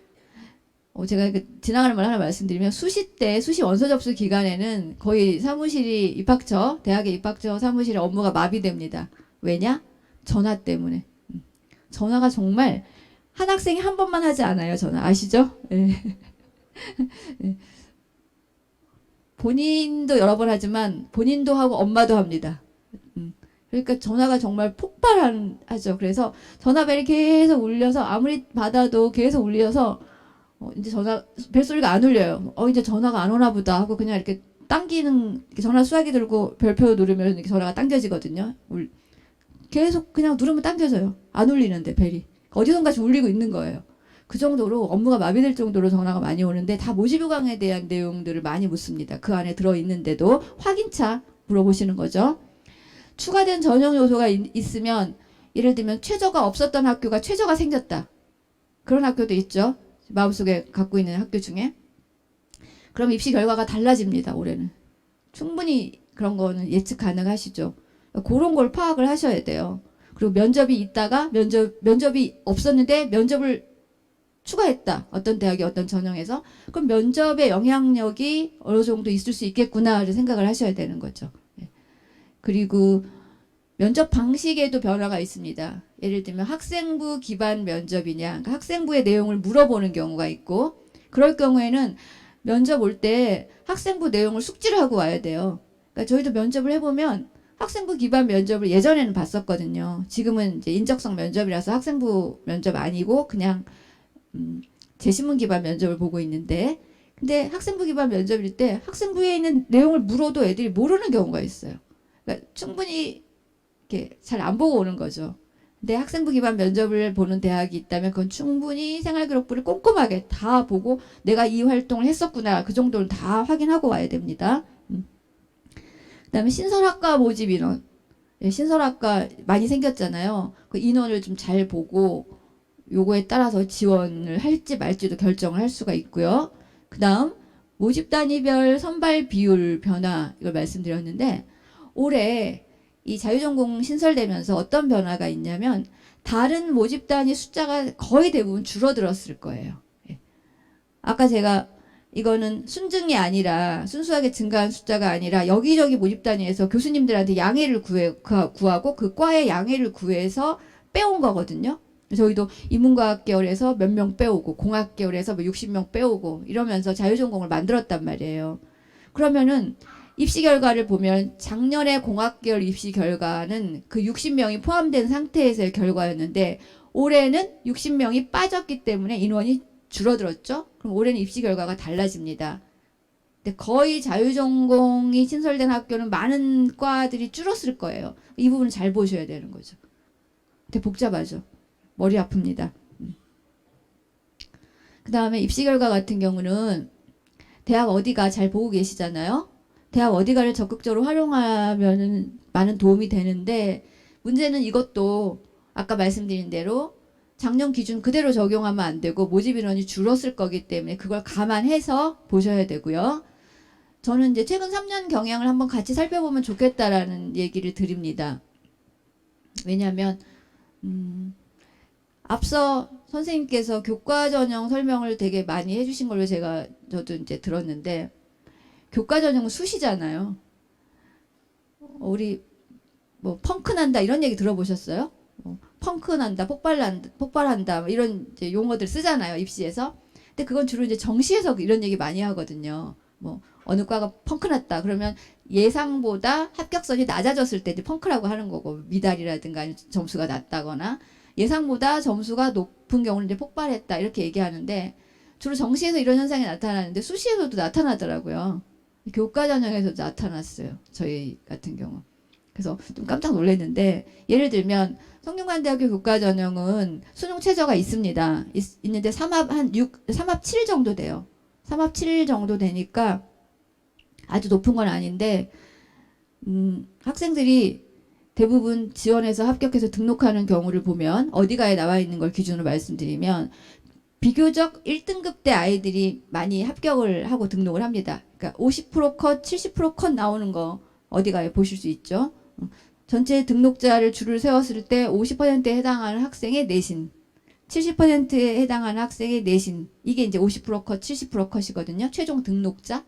제가 지나가는 말 하나 말씀드리면 수시 때 수시 원서 접수 기간에는 거의 사무실이 입학처 대학의 입학처 사무실의 업무가 마비됩니다. 왜냐? 전화 때문에. 전화가 정말 한 학생이 한 번만 하지 않아요. 전화 아시죠? 네. 네. 본인도 여러 번 하지만 본인도 하고 엄마도 합니다. 그러니까 전화가 정말 폭발하죠. 그래서 전화벨이 계속 울려서 아무리 받아도 계속 울려서 이제 벨소리가 안 울려요. 이제 전화가 안 오나 보다 하고 그냥 이렇게 당기는, 전화 수화기 들고 별표 누르면 이렇게 전화가 당겨지거든요. 계속 그냥 누르면 당겨져요. 안 울리는데 벨이. 어디선가 울리고 있는 거예요. 그 정도로 업무가 마비될 정도로 전화가 많이 오는데 다 모집요강에 대한 내용들을 많이 묻습니다. 그 안에 들어있는데도 확인차 물어보시는 거죠. 추가된 전형 요소가 있으면 예를 들면 최저가 없었던 학교가 최저가 생겼다. 그런 학교도 있죠. 마음속에 갖고 있는 학교 중에. 그럼 입시 결과가 달라집니다. 올해는. 충분히 그런 거는 예측 가능하시죠. 그런 걸 파악을 하셔야 돼요. 그리고 면접이 있다가 면접이 없었는데 면접을 추가했다. 어떤 대학이 어떤 전형에서. 그럼 면접의 영향력이 어느 정도 있을 수 있겠구나를 생각을 하셔야 되는 거죠. 그리고 면접 방식에도 변화가 있습니다. 예를 들면 학생부 기반 면접이냐, 그러니까 학생부의 내용을 물어보는 경우가 있고, 그럴 경우에는 면접 올 때 학생부 내용을 숙지를 하고 와야 돼요. 그러니까 저희도 면접을 해보면 학생부 기반 면접을 예전에는 봤었거든요. 지금은 이제 인적성 면접이라서 학생부 면접 아니고 그냥 제시문 기반 면접을 보고 있는데, 근데 학생부 기반 면접일 때 학생부에 있는 내용을 물어도 애들이 모르는 경우가 있어요. 그러니까 충분히 이렇게 잘 안 보고 오는 거죠. 근데 학생부 기반 면접을 보는 대학이 있다면 그건 충분히 생활기록부를 꼼꼼하게 다 보고 내가 이 활동을 했었구나 그 정도는 다 확인하고 와야 됩니다. 그다음에 신설학과 모집 인원. 신설학과 많이 생겼잖아요. 그 인원을 좀 잘 보고 요거에 따라서 지원을 할지 말지도 결정을 할 수가 있고요. 그다음 모집 단위별 선발 비율 변화 이걸 말씀드렸는데 올해 이 자유전공 신설되면서 어떤 변화가 있냐면 다른 모집 단위 숫자가 거의 대부분 줄어들었을 거예요. 아까 제가 이거는 순증이 아니라 순수하게 증가한 숫자가 아니라 여기저기 모집 단위에서 교수님들한테 양해를 구하고 그 과의 양해를 구해서 빼온 거거든요. 저희도 인문과학 계열에서 몇 명 빼오고 공학 계열에서 뭐 60명 빼오고 이러면서 자유전공을 만들었단 말이에요. 그러면은 입시 결과를 보면 작년에 공학계열 입시 결과는 그 60명이 포함된 상태에서의 결과였는데 올해는 60명이 빠졌기 때문에 인원이 줄어들었죠. 그럼 올해는 입시 결과가 달라집니다. 근데 거의 자유전공이 신설된 학교는 많은 과들이 줄었을 거예요. 이 부분은 잘 보셔야 되는 거죠. 되게 복잡하죠. 머리 아픕니다. 그 다음에 입시 결과 같은 경우는 대학 어디가 잘 보고 계시잖아요. 대학 어디가를 적극적으로 활용하면 많은 도움이 되는데 문제는 이것도 아까 말씀드린 대로 작년 기준 그대로 적용하면 안 되고 모집 인원이 줄었을 거기 때문에 그걸 감안해서 보셔야 되고요. 저는 이제 최근 3년 경향을 한번 같이 살펴보면 좋겠다라는 얘기를 드립니다. 왜냐하면 앞서 선생님께서 교과 전형 설명을 되게 많이 해주신 걸로 저도 이제 들었는데 교과 전형은 수시잖아요. 우리 뭐 펑크 난다 이런 얘기 들어보셨어요? 펑크 난다, 폭발한다 뭐 이런 이제 용어들 쓰잖아요 입시에서. 근데 그건 주로 이제 정시에서 이런 얘기 많이 하거든요. 뭐 어느 과가 펑크 났다 그러면 예상보다 합격선이 낮아졌을 때 이제 펑크라고 하는 거고 미달이라든가 점수가 낮다거나 예상보다 점수가 높은 경우는 이제 폭발했다 이렇게 얘기하는데 주로 정시에서 이런 현상이 나타나는데 수시에서도 나타나더라고요. 교과 전형에서도 나타났어요. 저희 같은 경우. 그래서 좀 깜짝 놀랐는데 예를 들면 성균관대학교 교과 전형은 수능 최저가 있습니다. 있는데 3합 7 정도 돼요. 3합 7 정도 되니까 아주 높은 건 아닌데 학생들이 대부분 지원해서 합격해서 등록하는 경우를 보면 어디가에 나와 있는 걸 기준으로 말씀드리면 비교적 1등급 대 아이들이 많이 합격을 하고 등록을 합니다. 그러니까 50% 컷, 70% 컷 나오는 거 어디가에 보실 수 있죠. 전체 등록자를 줄을 세웠을 때 50%에 해당하는 학생의 내신, 70%에 해당하는 학생의 내신, 이게 이제 50% 컷, 70% 컷이거든요. 최종 등록자.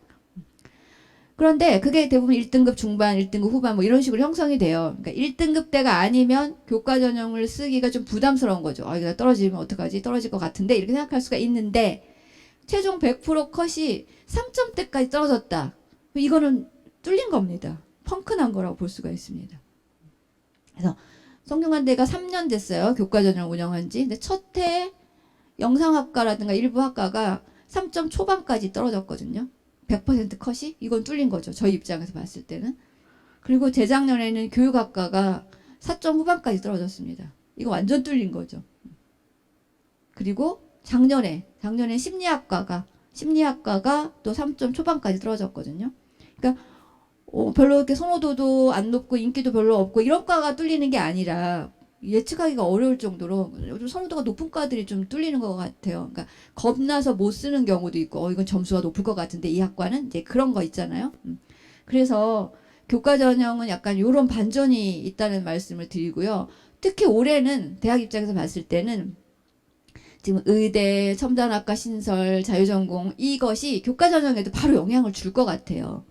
그런데 그게 대부분 1등급 중반, 1등급 후반 뭐 이런 식으로 형성이 돼요. 그러니까 1등급대가 아니면 교과 전형을 쓰기가 좀 부담스러운 거죠. 아, 이거 떨어지면 어떡하지? 떨어질 것 같은데 이렇게 생각할 수가 있는데 최종 100% 컷이 3점대까지 떨어졌다. 이거는 뚫린 겁니다. 펑크 난 거라고 볼 수가 있습니다. 그래서 성균관대가 3년 됐어요. 교과 전형 운영한 지. 근데 첫 해 영상학과라든가 일부 학과가 3점 초반까지 떨어졌거든요. 100% 컷이? 이건 뚫린 거죠. 저희 입장에서 봤을 때는. 그리고 재작년에는 교육학과가 4점 후반까지 떨어졌습니다. 이거 완전 뚫린 거죠. 그리고 작년에 심리학과가 또 3점 초반까지 떨어졌거든요. 그러니까 별로 이렇게 선호도도 안 높고 인기도 별로 없고 이런 과가 뚫리는 게 아니라 예측하기가 어려울 정도로 요즘 선호도가 높은 과들이 좀 뚫리는 것 같아요. 그러니까 겁나서 못 쓰는 경우도 있고 이건 점수가 높을 것 같은데 이 학과는 이제 그런 거 있잖아요. 그래서 교과 전형은 약간 이런 반전이 있다는 말씀을 드리고요. 특히 올해는 대학 입장에서 봤을 때는 지금 의대, 첨단학과 신설, 자유전공 이것이 교과 전형에도 바로 영향을 줄 것 같아요.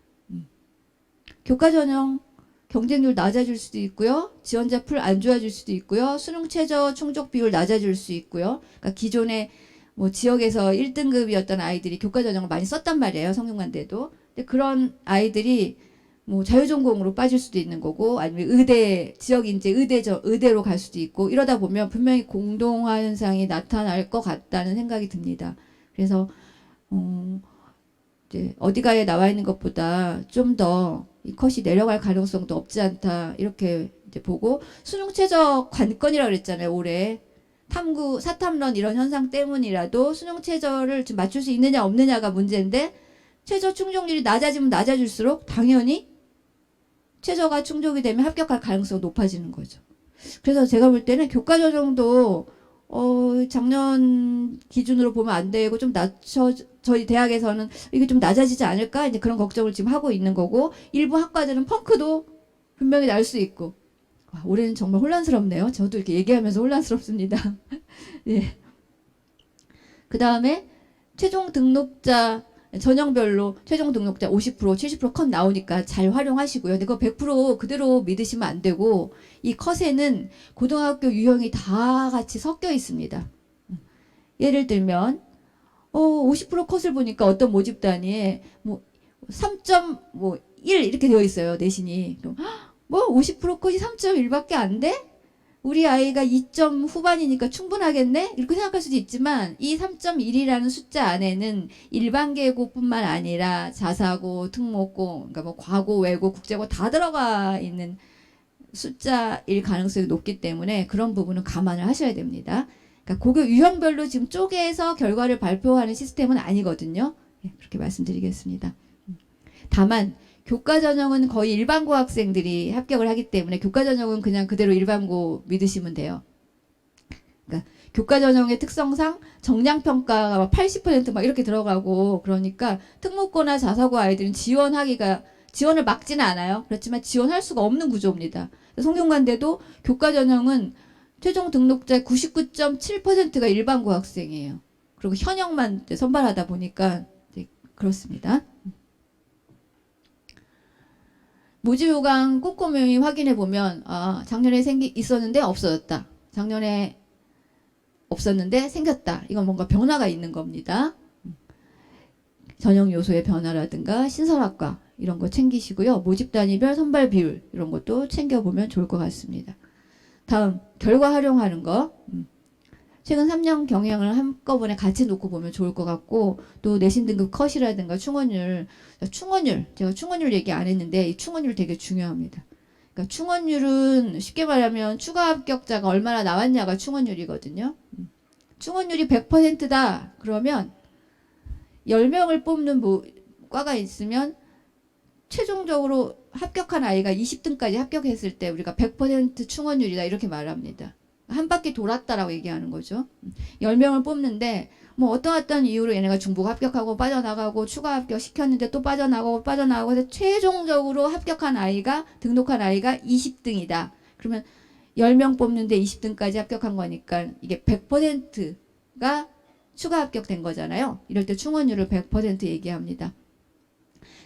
교과 전형 경쟁률 낮아질 수도 있고요. 지원자 풀 안 좋아질 수도 있고요. 수능 최저 충족 비율 낮아질 수 있고요. 그러니까 기존에 뭐 지역에서 1등급이었던 아이들이 교과 전형을 많이 썼단 말이에요. 성균관대도. 근데 그런 아이들이 뭐 자유전공으로 빠질 수도 있는 거고 아니면 지역 인재 의대로 갈 수도 있고 이러다 보면 분명히 공동화 현상이 나타날 것 같다는 생각이 듭니다. 그래서 이제 어디가에 나와 있는 것보다 좀 더 이 컷이 내려갈 가능성도 없지 않다 이렇게 이제 보고 수능 최저 관건이라고 그랬잖아요. 올해 사탐런 이런 현상 때문이라도 수능 최저를 좀 맞출 수 있느냐 없느냐가 문제인데 최저 충족률이 낮아지면 낮아질수록 당연히 최저가 충족이 되면 합격할 가능성이 높아지는 거죠. 그래서 제가 볼 때는 교과 전형도 작년 기준으로 보면 안 되고 좀 저희 대학에서는 이게 좀 낮아지지 않을까 이제 그런 걱정을 지금 하고 있는 거고 일부 학과들은 펑크도 분명히 날 수 있고 와, 올해는 정말 혼란스럽네요. 저도 이렇게 얘기하면서 혼란스럽습니다. 예. 그 다음에 최종 등록자 전형별로 최종 등록자 50%, 70%컷 나오니까 잘 활용하시고요. 근데 그거 100% 그대로 믿으시면 안 되고 이 컷에는 고등학교 유형이 다 같이 섞여 있습니다. 예를 들면 50% 컷을 보니까 어떤 모집단위에 뭐 3.1 이렇게 되어 있어요. 내신이. 그럼 뭐 50% 컷이 3.1밖에 안 돼? 우리 아이가 2점 후반이니까 충분하겠네? 이렇게 생각할 수도 있지만 이 3.1이라는 숫자 안에는 일반계고뿐만 아니라 자사고, 특목고, 그러니까 뭐 과고, 외고, 국제고 다 들어가 있는 숫자일 가능성이 높기 때문에 그런 부분은 감안을 하셔야 됩니다. 그러니까 고교 유형별로 지금 쪼개서 결과를 발표하는 시스템은 아니거든요. 예, 그렇게 말씀드리겠습니다. 다만 교과 전형은 거의 일반고 학생들이 합격을 하기 때문에 교과 전형은 그냥 그대로 일반고 믿으시면 돼요. 그러니까 교과 전형의 특성상 정량 평가가 막 80%막 이렇게 들어가고 그러니까 특목고나 자사고 아이들은 지원을 막지는 않아요. 그렇지만 지원할 수가 없는 구조입니다. 성균관대도 교과 전형은 최종 등록자의 99.7%가 일반고 학생이에요. 그리고 현역만 선발하다 보니까 그렇습니다. 모집 요강 꼼꼼히 확인해 보면 작년에 있었는데 없어졌다. 작년에 없었는데 생겼다. 이건 뭔가 변화가 있는 겁니다. 전형 요소의 변화라든가 신설학과 이런 거 챙기시고요. 모집 단위별 선발 비율 이런 것도 챙겨보면 좋을 것 같습니다. 다음 결과 활용하는 거. 최근 3년 경향을 한꺼번에 같이 놓고 보면 좋을 것 같고 또 내신 등급 컷이라든가 충원율 제가 충원율 얘기 안 했는데 이 충원율 되게 중요합니다. 그러니까 충원율은 쉽게 말하면 추가 합격자가 얼마나 나왔냐가 충원율이거든요. 충원율이 100%다 그러면 10명을 뽑는 과가 있으면 최종적으로 합격한 아이가 20등까지 합격했을 때 우리가 100% 충원율이다 이렇게 말합니다. 한 바퀴 돌았다라고 얘기하는 거죠. 10명을 뽑는데 뭐 어떤 이유로 얘네가 중복 합격하고 빠져나가고 추가 합격 시켰는데 또 빠져나가고 해서 최종적으로 등록한 아이가 20등이다. 그러면 10명 뽑는데 20등까지 합격한 거니까 이게 100%가 추가 합격된 거잖아요. 이럴 때 충원율을 100% 얘기합니다.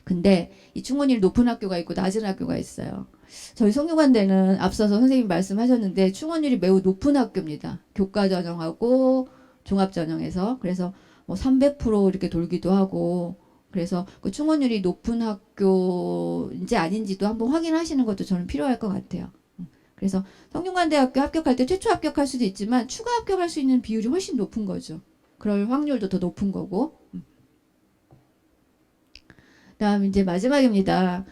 근데 이 충원율이 높은 학교가 있고 낮은 학교가 있어요. 저희 성균관대는 앞서서 선생님 말씀하셨는데 충원율이 매우 높은 학교입니다. 교과 전형하고 종합 전형에서 그래서 뭐 300% 이렇게 돌기도 하고 그래서 그 충원율이 높은 학교인지 아닌지도 한번 확인하시는 것도 저는 필요할 것 같아요. 그래서 성균관대학교 합격할 때 최초 합격할 수도 있지만 추가 합격할 수 있는 비율이 훨씬 높은 거죠. 그럴 확률도 더 높은 거고. 다음 이제 마지막입니다.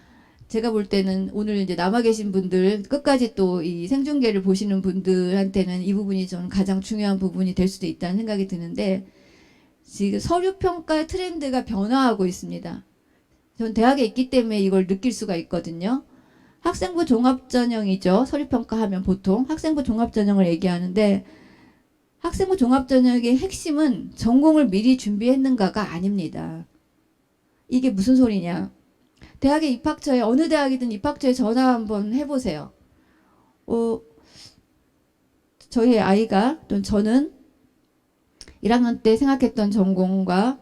제가 볼 때는 오늘 이제 남아 계신 분들 끝까지 또 이 생중계를 보시는 분들한테는 이 부분이 좀 가장 중요한 부분이 될 수도 있다는 생각이 드는데 지금 서류평가 트렌드가 변화하고 있습니다. 전 대학에 있기 때문에 이걸 느낄 수가 있거든요. 학생부 종합전형이죠. 서류평가하면 보통 학생부 종합전형을 얘기하는데 학생부 종합전형의 핵심은 전공을 미리 준비했는가가 아닙니다. 이게 무슨 소리냐. 대학의 입학처에 어느 대학이든 입학처에 전화 한번 해보세요. 저희 아이가 또는 저는 1학년 때 생각했던 전공과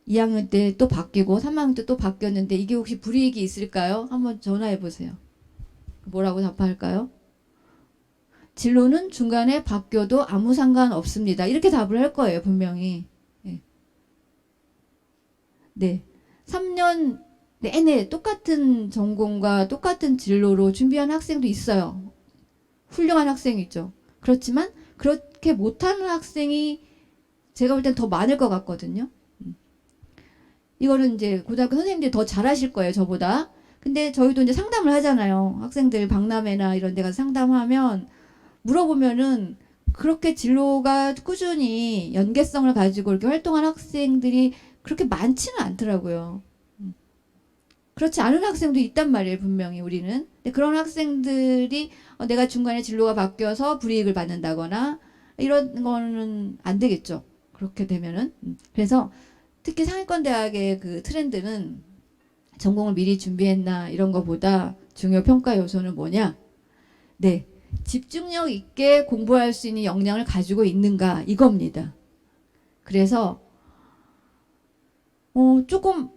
2학년 때 또 바뀌고 3학년 때 또 바뀌었는데 이게 혹시 불이익이 있을까요? 한번 전화해보세요. 뭐라고 답할까요? 진로는 중간에 바뀌어도 아무 상관없습니다. 이렇게 답을 할 거예요. 분명히. 네. 3년 내내 똑같은 전공과 똑같은 진로로 준비한 학생도 있어요. 훌륭한 학생이죠. 그렇지만 그렇게 못하는 학생이 제가 볼 땐 더 많을 것 같거든요. 이거는 이제 고등학교 선생님들이 더 잘하실 거예요, 저보다. 근데 저희도 이제 상담을 하잖아요. 학생들 박람회나 이런 데 가서 상담하면 물어보면은 그렇게 진로가 꾸준히 연계성을 가지고 이렇게 활동한 학생들이 그렇게 많지는 않더라고요. 그렇지 않은 학생도 있단 말이에요, 분명히 우리는. 근데 그런 학생들이 내가 중간에 진로가 바뀌어서 불이익을 받는다거나 이런 거는 안 되겠죠. 그렇게 되면은. 그래서 특히 상위권 대학의 그 트렌드는 전공을 미리 준비했나 이런 거보다 중요 평가 요소는 뭐냐? 네. 집중력 있게 공부할 수 있는 역량을 가지고 있는가 이겁니다. 그래서 조금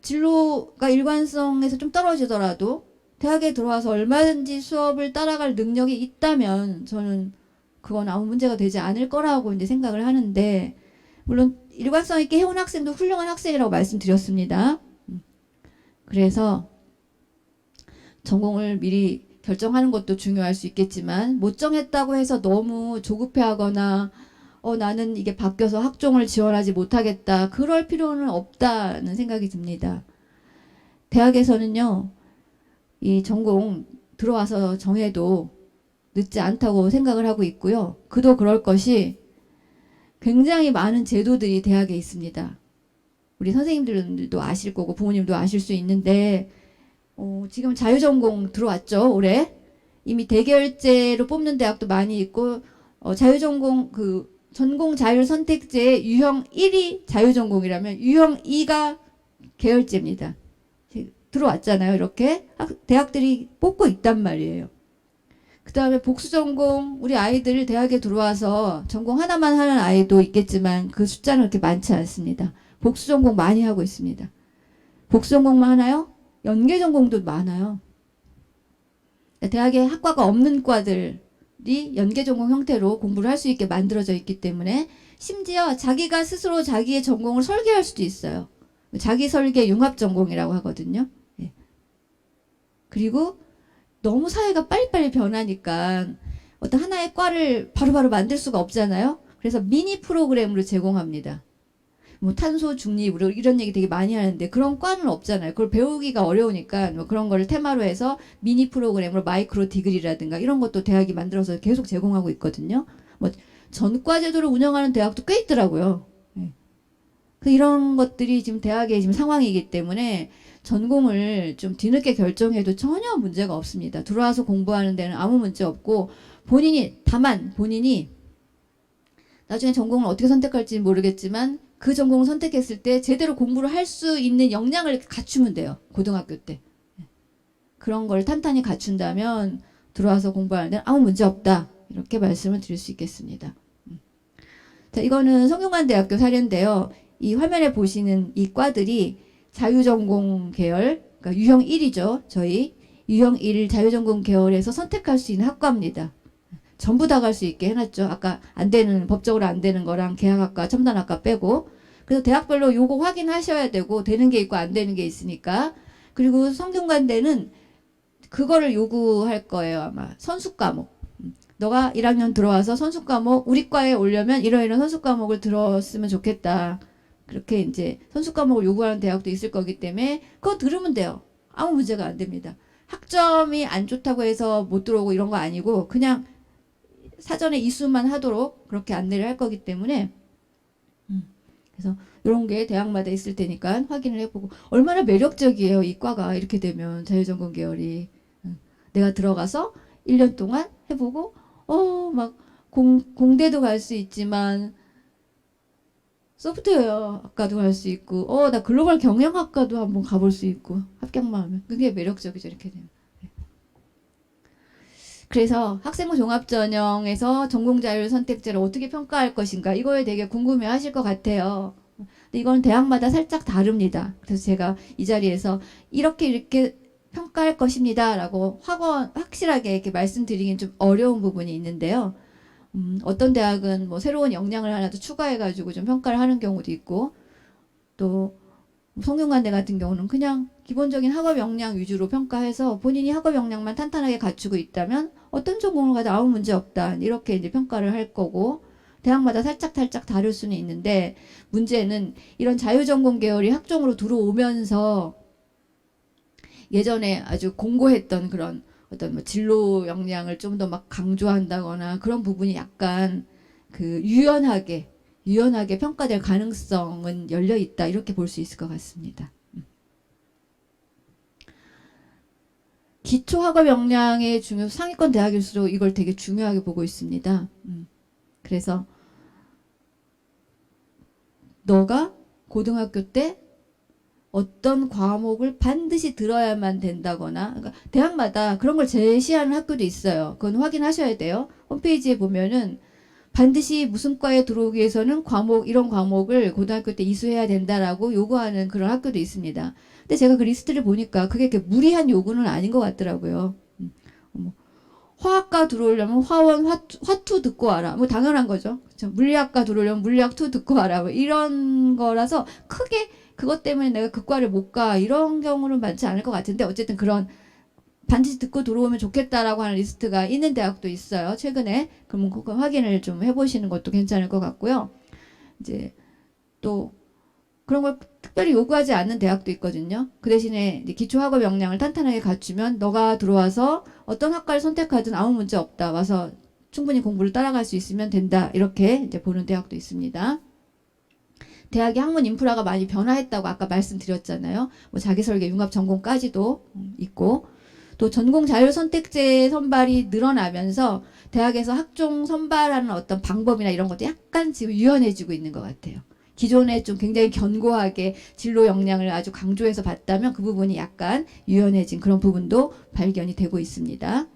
진로가 일관성에서 좀 떨어지더라도 대학에 들어와서 얼마든지 수업을 따라갈 능력이 있다면 저는 그건 아무 문제가 되지 않을 거라고 이제 생각을 하는데 물론 일관성 있게 해온 학생도 훌륭한 학생이라고 말씀드렸습니다. 그래서 전공을 미리 결정하는 것도 중요할 수 있겠지만 못 정했다고 해서 너무 조급해하거나 나는 이게 바뀌어서 학종을 지원하지 못하겠다. 그럴 필요는 없다는 생각이 듭니다. 대학에서는요, 이 전공 들어와서 정해도 늦지 않다고 생각을 하고 있고요. 그도 그럴 것이 굉장히 많은 제도들이 대학에 있습니다. 우리 선생님들도 아실 거고 부모님도 아실 수 있는데 지금 자유전공 들어왔죠, 올해. 이미 대결제로 뽑는 대학도 많이 있고 자유전공 전공 자율 선택제의 유형 1이 자유전공이라면 유형 2가 계열제입니다. 들어왔잖아요. 이렇게 대학들이 뽑고 있단 말이에요. 그 다음에 복수전공, 우리 아이들 대학에 들어와서 전공 하나만 하는 아이도 있겠지만 그 숫자는 그렇게 많지 않습니다. 복수전공 많이 하고 있습니다. 복수전공만 하나요? 연계전공도 많아요. 대학에 학과가 없는 과들이 연계전공 형태로 공부를 할 수 있게 만들어져 있기 때문에 심지어 자기가 스스로 자기의 전공을 설계할 수도 있어요. 자기 설계 융합전공이라고 하거든요. 그리고 너무 사회가 빨리빨리 변하니까 어떤 하나의 과를 바로바로 만들 수가 없잖아요. 그래서 미니 프로그램으로 제공합니다. 뭐 탄소 중립 이런 얘기 되게 많이 하는데 그런 과는 없잖아요. 그걸 배우기가 어려우니까 뭐 그런 거를 테마로 해서 미니 프로그램으로 마이크로 디그리라든가 이런 것도 대학이 만들어서 계속 제공하고 있거든요. 뭐 전과 제도를 운영하는 대학도 꽤 있더라고요. 이런 것들이 지금 대학의 지금 상황이기 때문에 전공을 좀 뒤늦게 결정해도 전혀 문제가 없습니다. 들어와서 공부하는 데는 아무 문제 없고 다만 본인이 나중에 전공을 어떻게 선택할지 모르겠지만 그 전공을 선택했을 때 제대로 공부를 할 수 있는 역량을 갖추면 돼요. 고등학교 때. 그런 걸 탄탄히 갖춘다면 들어와서 공부하는 데는 아무 문제 없다. 이렇게 말씀을 드릴 수 있겠습니다. 자, 이거는 성균관대학교 사례인데요. 이 화면에 보시는 이 과들이 자유전공 계열, 그러니까 유형 1이죠. 저희 유형 1 자유전공 계열에서 선택할 수 있는 학과입니다. 전부 다 갈 수 있게 해놨죠. 아까 법적으로 안 되는 거랑 계약학과, 첨단학과 빼고. 그래서 대학별로 요거 확인하셔야 되고, 되는 게 있고 안 되는 게 있으니까. 그리고 성균관대는 그거를 요구할 거예요, 아마. 선수 과목. 너가 1학년 들어와서 선수 과목, 우리 과에 오려면 이런 선수 과목을 들었으면 좋겠다. 그렇게 이제 선수 과목을 요구하는 대학도 있을 거기 때문에 그거 들으면 돼요. 아무 문제가 안 됩니다. 학점이 안 좋다고 해서 못 들어오고 이런 거 아니고 그냥 사전에 이수만 하도록 그렇게 안내를 할 거기 때문에 그래서 이런 게 대학마다 있을 테니까 확인을 해보고 얼마나 매력적이에요. 이 과가 이렇게 되면 자유전공 계열이 내가 들어가서 1년 동안 해보고 막 공대도 갈 수 있지만 소프트웨어 학과도 갈 수 있고 나 글로벌 경영학과도 한번 가볼 수 있고 합격만 하면 그게 매력적이죠. 이렇게 되면. 그래서 학생부 종합전형에서 전공자율 선택제를 어떻게 평가할 것인가 이거에 되게 궁금해 하실 것 같아요. 근데 이건 대학마다 살짝 다릅니다. 그래서 제가 이 자리에서 이렇게 평가할 것입니다 라고 확실하게 이렇게 말씀드리긴 좀 어려운 부분이 있는데요. 어떤 대학은 뭐 새로운 역량을 하나 더 추가해가지고 좀 평가를 하는 경우도 있고 또 성균관대 같은 경우는 그냥 기본적인 학업 역량 위주로 평가해서 본인이 학업 역량만 탄탄하게 갖추고 있다면 어떤 전공을 가도 아무 문제 없다 이렇게 이제 평가를 할 거고 대학마다 살짝 다를 수는 있는데 문제는 이런 자유전공 계열이 학종으로 들어오면서 예전에 아주 공고했던 그런 어떤 뭐 진로 역량을 좀 더 막 강조한다거나 그런 부분이 약간 유연하게 평가될 가능성은 열려 있다 이렇게 볼 수 있을 것 같습니다. 기초 학업 역량의 상위권 대학일수록 이걸 되게 중요하게 보고 있습니다. 그래서 너가 고등학교 때 어떤 과목을 반드시 들어야만 된다거나 그러니까 대학마다 그런 걸 제시하는 학교도 있어요. 그건 확인하셔야 돼요. 홈페이지에 보면은 반드시 무슨 과에 들어오기 위해서는 이런 과목을 고등학교 때 이수해야 된다라고 요구하는 그런 학교도 있습니다. 근데 제가 그 리스트를 보니까 그게 이렇게 무리한 요구는 아닌 것 같더라고요. 화학과 들어오려면 화원, 화투 듣고 와라. 뭐 당연한 거죠. 그렇죠? 물리학과 들어오려면 물리학2 듣고 와라. 뭐 이런 거라서 크게 그것 때문에 내가 그 과를 못 가. 이런 경우는 많지 않을 것 같은데 어쨌든 그런 반드시 듣고 들어오면 좋겠다라고 하는 리스트가 있는 대학도 있어요. 최근에. 그러면 그거 확인을 좀 해보시는 것도 괜찮을 것 같고요. 이제 또 그런 걸 특별히 요구하지 않는 대학도 있거든요. 그 대신에 이제 기초학업 역량을 탄탄하게 갖추면 너가 들어와서 어떤 학과를 선택하든 아무 문제 없다. 와서 충분히 공부를 따라갈 수 있으면 된다. 이렇게 이제 보는 대학도 있습니다. 대학의 학문 인프라가 많이 변화했다고 아까 말씀드렸잖아요. 뭐 자기설계, 융합 전공까지도 있고 또 전공 자율 선택제 선발이 늘어나면서 대학에서 학종 선발하는 어떤 방법이나 이런 것도 약간 지금 유연해지고 있는 것 같아요. 기존에 좀 굉장히 견고하게 진로 역량을 아주 강조해서 봤다면 그 부분이 약간 유연해진 그런 부분도 발견이 되고 있습니다.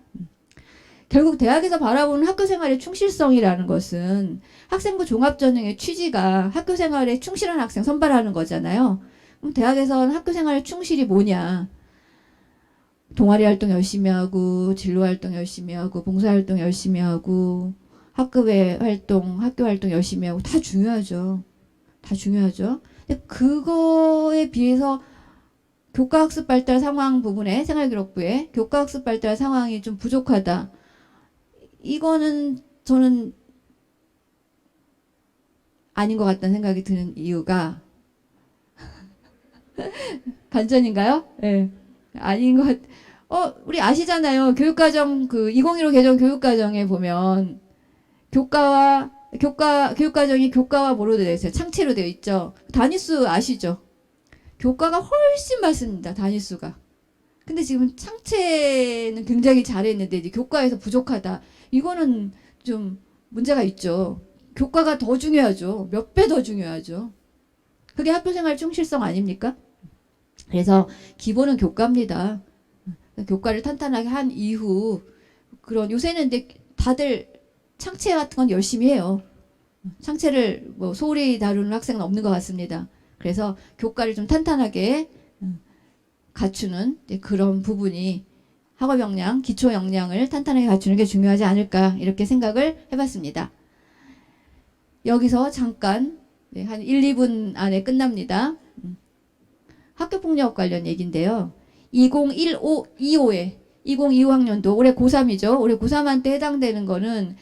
결국 대학에서 바라보는 학교 생활의 충실성이라는 것은 학생부 종합전형의 취지가 학교 생활에 충실한 학생 선발하는 거잖아요. 그럼 대학에서는 학교 생활의 충실이 뭐냐? 동아리 활동 열심히 하고 진로 활동 열심히 하고 봉사 활동 열심히 하고 학급외 활동, 학교 활동 열심히 하고 다 중요하죠. 다 중요하죠. 근데 그거에 비해서 교과학습 발달 상황 부분에 생활기록부에 교과학습 발달 상황이 좀 부족하다. 이거는 저는 아닌 것 같다는 생각이 드는 이유가 반전인가요? 예. 네. 아닌 것 같. 우리 아시잖아요. 교육과정 그 2015 개정 교육과정에 보면 교육과정이 교과와 뭐로 되어 있어요? 창체로 되어 있죠. 단위수 아시죠? 교과가 훨씬 많습니다. 단위수가. 근데 지금 창체는 굉장히 잘했는데 이제 교과에서 부족하다. 이거는 좀 문제가 있죠. 교과가 더 중요하죠. 몇 배 더 중요하죠. 그게 학교생활 충실성 아닙니까? 그래서 기본은 교과입니다. 교과를 탄탄하게 한 이후 그런 요새는 근데 다들 창체 같은 건 열심히 해요. 창체를 뭐 소홀히 다루는 학생은 없는 것 같습니다. 그래서 교과를 좀 탄탄하게 갖추는 그런 부분이 학업 역량, 기초 역량을 탄탄하게 갖추는 게 중요하지 않을까 이렇게 생각을 해봤습니다. 여기서 잠깐 한 1, 2분 안에 끝납니다. 학교폭력 관련 얘기인데요. 2025에 2025학년도 올해 고3이죠. 올해 고3한테 해당되는 거는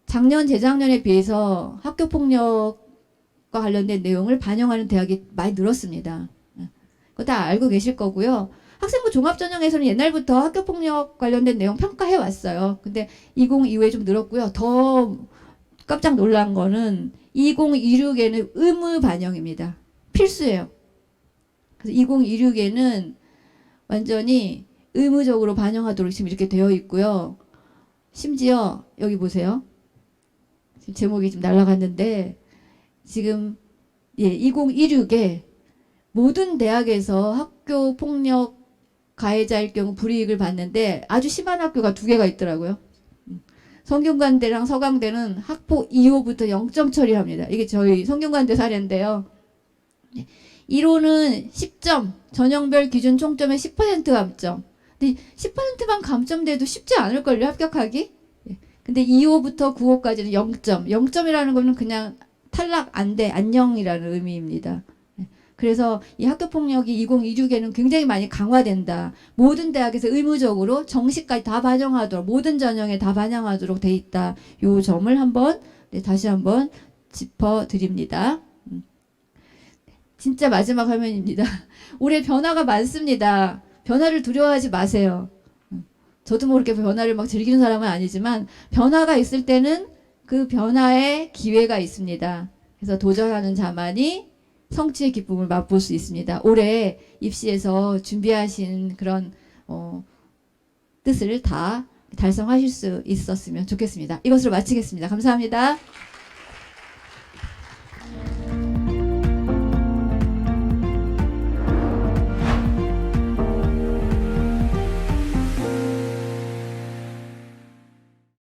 작년, 재작년에 비해서 학교폭력과 관련된 내용을 반영하는 대학이 많이 늘었습니다. 그거 다 알고 계실 거고요. 학생부 종합전형에서는 옛날부터 학교폭력 관련된 내용 평가해 왔어요. 근데 2025에 좀 늘었고요. 더 깜짝 놀란 거는 2026에는 의무 반영입니다. 필수예요. 그래서 2026에는 완전히 의무적으로 반영하도록 지금 이렇게 되어 있고요. 심지어 여기 보세요. 지금 제목이 좀 날아갔는데 지금 2016에 모든 대학에서 학교 폭력 가해자일 경우 불이익을 받는데 아주 심한 학교가 2개가 있더라고요. 성균관대랑 서강대는 학폭 2호부터 0점 처리합니다. 이게 저희 성균관대 사례인데요. 1호는 10점, 전형별 기준 총점의 10% 감점. 근데 10%만 감점돼도 쉽지 않을걸요, 합격하기? 근데 2호부터 9호까지는 0점. 0점이라는 거는 그냥 탈락, 안 돼, 안녕이라는 의미입니다. 그래서 이 학교폭력이 2026에는 굉장히 많이 강화된다. 모든 대학에서 의무적으로 정시까지 다 반영하도록, 모든 전형에 다 반영하도록 돼 있다. 요 점을 한번, 다시 한번 짚어드립니다. 진짜 마지막 화면입니다. 올해 변화가 많습니다. 변화를 두려워하지 마세요. 저도 모르게 변화를 막 즐기는 사람은 아니지만 변화가 있을 때는 그 변화의 기회가 있습니다. 그래서 도전하는 자만이 성취의 기쁨을 맛볼 수 있습니다. 올해 입시에서 준비하신 그런 뜻을 다 달성하실 수 있었으면 좋겠습니다. 이것으로 마치겠습니다. 감사합니다.